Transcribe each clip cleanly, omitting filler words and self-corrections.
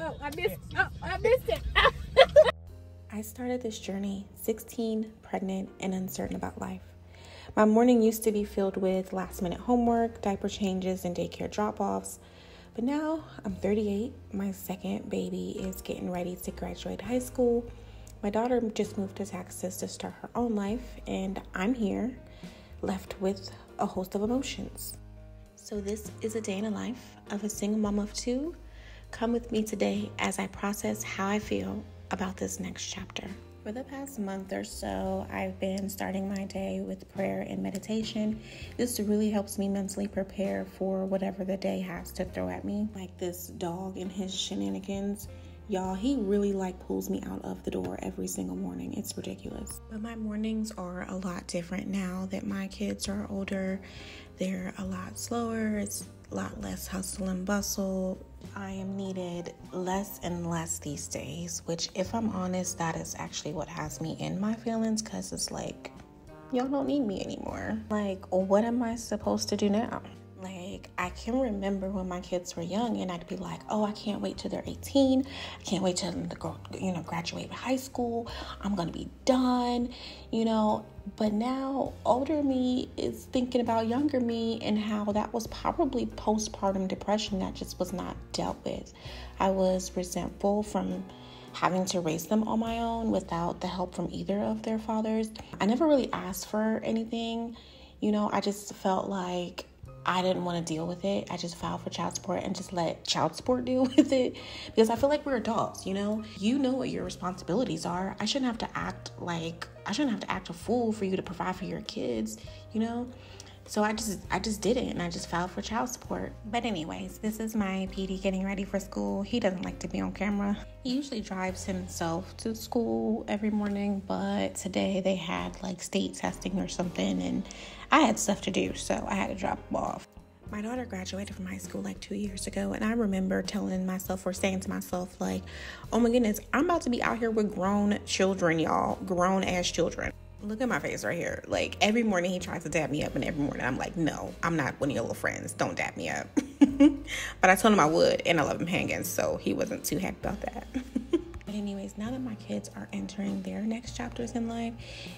I missed it. I started this journey 16, pregnant, and uncertain about life. My morning used to be filled with last-minute homework, diaper changes, and daycare drop-offs. But now I'm 38. My second baby is getting ready to graduate high school. My daughter just moved to Texas to start her own life, and I'm here, left with a host of emotions. So this is a day in the life of a single mom of two. Come with me today as I process how I feel about this next chapter. For the past month or so, I've been starting my day with prayer and meditation. This really helps me mentally prepare for whatever the day has to throw at me. Like this dog and his shenanigans. Y'all, he really pulls me out of the door every single morning. It's ridiculous. But my mornings are a lot different now that my kids are older. They're a lot slower. It's a lot less hustle and bustle. I am needed less and less these days, which, if I'm honest, that is actually what has me in my feelings, because it's like, y'all don't need me anymore. What am I supposed to do now? I can remember when my kids were young and I'd be like, oh, I can't wait till they're 18. I can't wait till them to go, graduate high school. I'm going to be done, But now older me is thinking about younger me and how that was probably postpartum depression that just was not dealt with. I was resentful from having to raise them on my own without the help from either of their fathers. I never really asked for anything. I just felt like I didn't want to deal with it. I just filed for child support and just let child support deal with it, because I feel like we're adults, You know what your responsibilities are. I shouldn't have to act a fool for you to provide for your kids, So I just did it, and I just filed for child support. But anyways, this is my PD getting ready for school. He doesn't like to be on camera. He usually drives himself to school every morning, but today they had state testing or something, and I had stuff to do, so I had to drop him off. My daughter graduated from high school 2 years ago, and I remember telling myself or saying to myself, oh my goodness, I'm about to be out here with grown children, y'all, grown ass children. Look at my face right here. Every morning he tries to dab me up, and every morning I'm like, no, I'm not one of your little friends. Don't dab me up. But I told him I would, and I love him hanging, so he wasn't too happy about that. But anyways, now that my kids are entering their next chapters in life,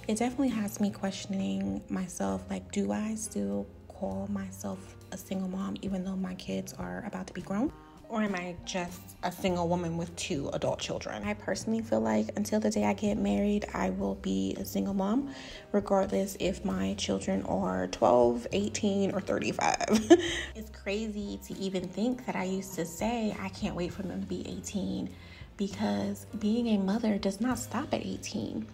it definitely has me questioning myself. Do I still call myself a single mom even though my kids are about to be grown? Or am I just a single woman with 2 adult children? I personally feel like until the day I get married, I will be a single mom, regardless if my children are 12, 18, or 35. It's crazy to even think that I used to say I can't wait for them to be 18, because being a mother does not stop at 18.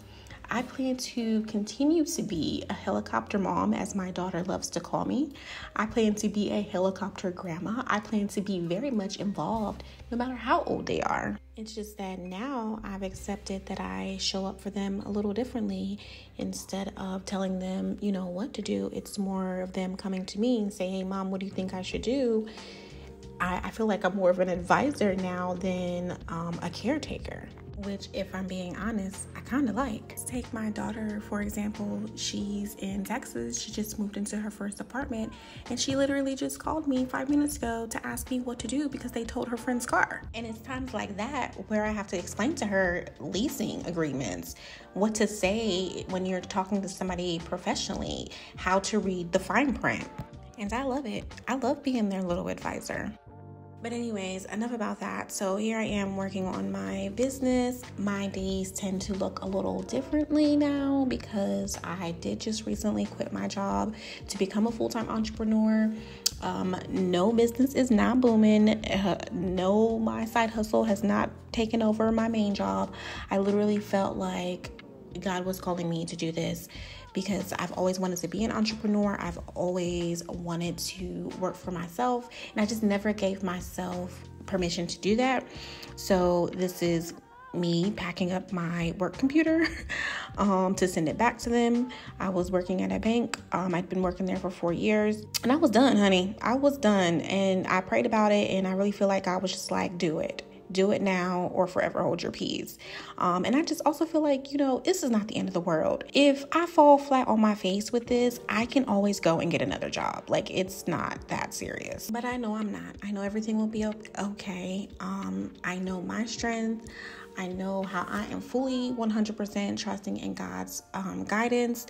I plan to continue to be a helicopter mom, as my daughter loves to call me. I plan to be a helicopter grandma. I plan to be very much involved no matter how old they are. It's just that now I've accepted that I show up for them a little differently. Instead of telling them, what to do, it's more of them coming to me and saying, hey, Mom, what do you think I should do? I feel like I'm more of an advisor now than a caretaker, which, if I'm being honest, I kind of like. Let's take my daughter, for example. She's in Texas. She just moved into her first apartment, and she literally just called me 5 minutes ago to ask me what to do because they towed her friend's car. And it's times like that where I have to explain to her leasing agreements, what to say when you're talking to somebody professionally, how to read the fine print. And I love it. I love being their little advisor. But anyways, enough about that. So here I am working on my business. My days tend to look a little differently now because I did just recently quit my job to become a full-time entrepreneur. No business is not booming. No, my side hustle has not taken over my main job. I literally felt like God was calling me to do this because I've always wanted to be an entrepreneur. I've always wanted to work for myself, and I just never gave myself permission to do that. So this is me packing up my work computer to send it back to them. I was working at a bank. I'd been working there for 4 years, and I was done, honey. I was done, and I prayed about it, and I really feel like I was just like, do it. do it now or forever hold your peace. And I just also feel like, this is not the end of the world. If I fall flat on my face with this, I can always go and get another job. Like, it's not that serious. But I know I'm not. I know everything will be okay. I know my strength. I know how I am fully 100% trusting in God's guidance,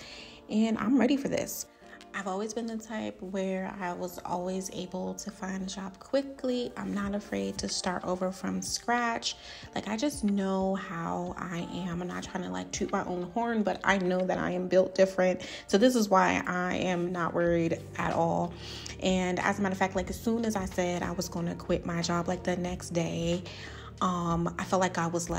and I'm ready for this. I've always been the type where I was always able to find a job quickly. I'm not afraid to start over from scratch. Like, I just know how I am. I'm not trying to toot my own horn, but I know that I am built different. So this is why I am not worried at all. And as a matter of fact, as soon as I said I was going to quit my job, the next day, I felt like I was do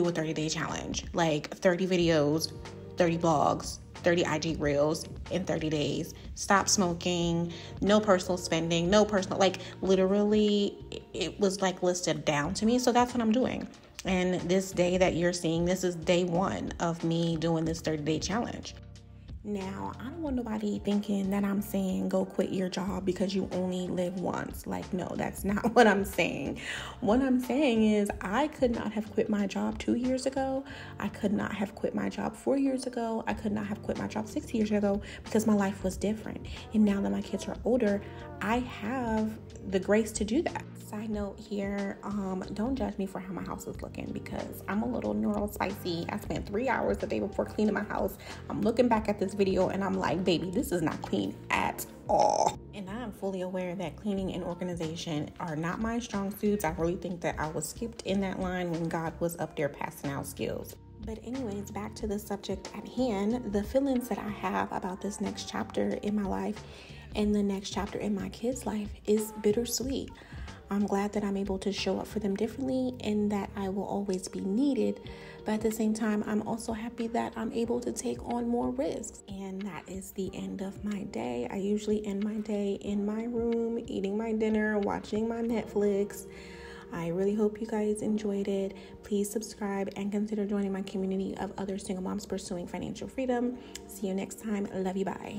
a 30-day challenge, 30 videos, 30 blogs, 30 IG reels in 30 days, stop smoking, no personal spending, no personal, literally it was listed down to me. So that's what I'm doing. And this day that you're seeing, this is day 1 of me doing this 30-day challenge. Now, I don't want nobody thinking that I'm saying go quit your job because you only live once. No, that's not what I'm saying. What I'm saying is I could not have quit my job 2 years ago. I could not have quit my job 4 years ago. I could not have quit my job 6 years ago because my life was different. And now that my kids are older, I have the grace to do that. Side note here, don't judge me for how my house is looking because I'm a little neurospicy. I spent 3 hours the day before cleaning my house. I'm looking back at this video and I'm like, baby, this is not clean at all. And I'm fully aware that cleaning and organization are not my strong suits. I really think that I was skipped in that line when God was up there passing out skills. But anyways, back to the subject at hand, the feelings that I have about this next chapter in my life and the next chapter in my kids' life is bittersweet. I'm glad that I'm able to show up for them differently and that I will always be needed. But at the same time, I'm also happy that I'm able to take on more risks. And that is the end of my day. I usually end my day in my room, eating my dinner, watching my Netflix. I really hope you guys enjoyed it. Please subscribe and consider joining my community of other single moms pursuing financial freedom. See you next time. Love you. Bye.